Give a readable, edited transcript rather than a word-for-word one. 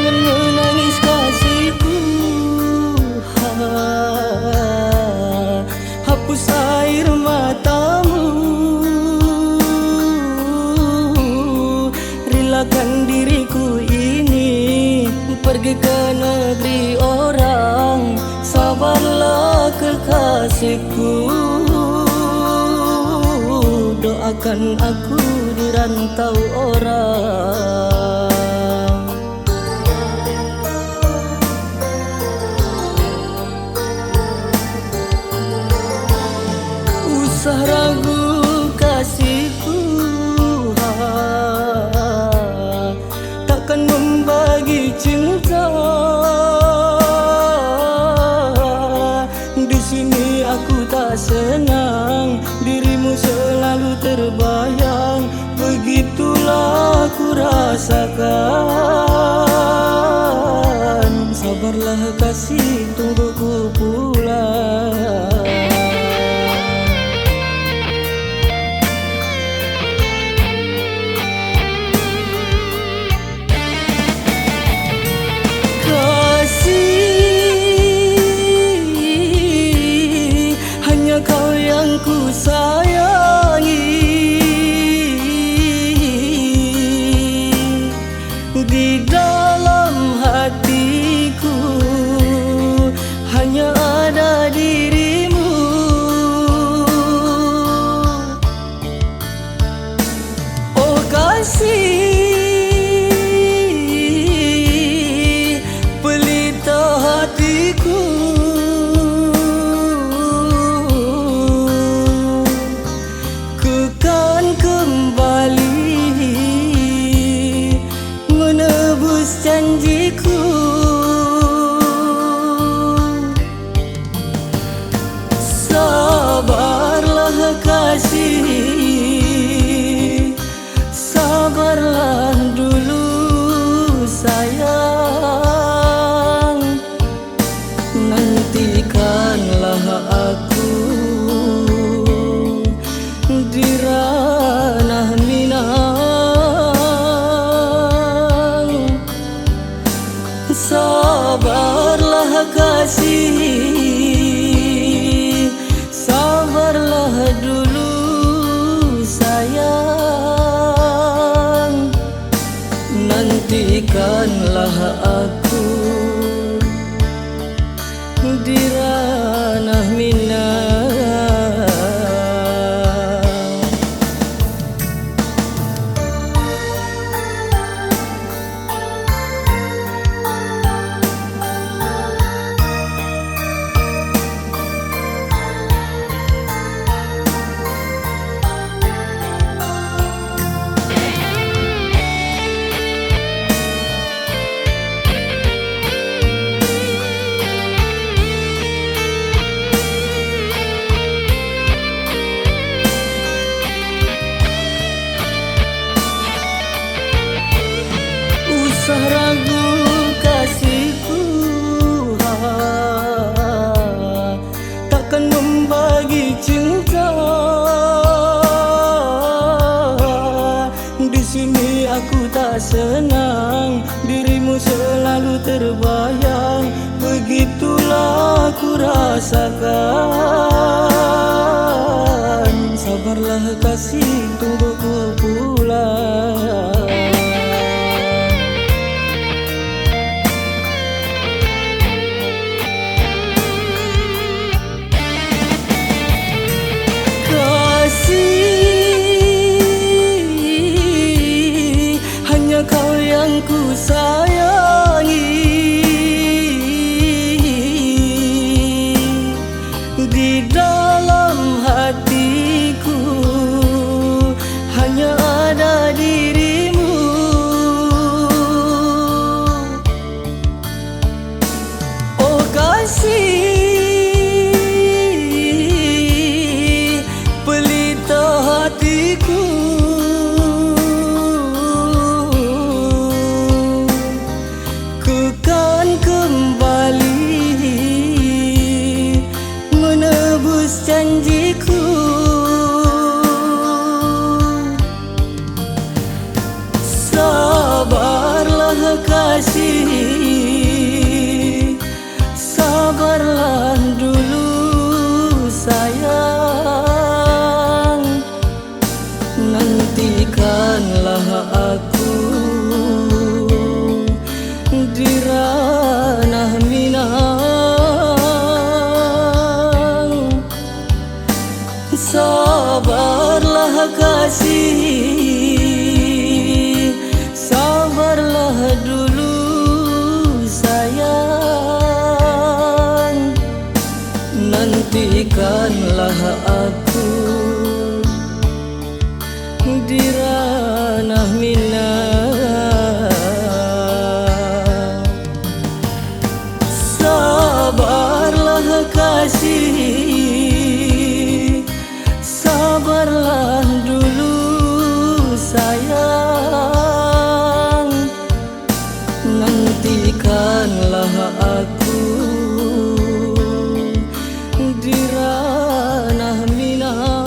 Jangan menangis kasihku, hapus air matamu. Relakan diriku ini pergi ke negeri orang. Sabarlah kekasihku, doakan aku di rantau orang. Usah ragu kasihku, takkan membagi cinta. Di sini aku tak senang, dirimu selalu terbayang. Begitulah ku rasakan. Sabarlah kasih, tunggu ku pulang. Kau yang ku sayangi, di dalam hatiku hanya ada dirimu. Oh kasih, pelita hatiku, janjiku. Sabarlah kasih, sabarlah dulu sayang. Nantikanlah aku di ranah Minang. Sabarlah kasih, sabarlah dulu sayang. Nantikanlah aku di ranah Minang. Usah ragu kasihku, takkan membagi cinta. Di sini aku tak senang, dirimu selalu terbayang. Begitulah ku rasakan. Sabarlah kasih, tunggu ku pulang. Kau yang ku sayangi, di dalam hatiku hanya ada dirimu. Oh kasih, pelita hatiku, nantikanlah aku di ranah Minang. Sabarlah kasih, sabarlah dulu sayang, nantikanlah aku di ranah Minang.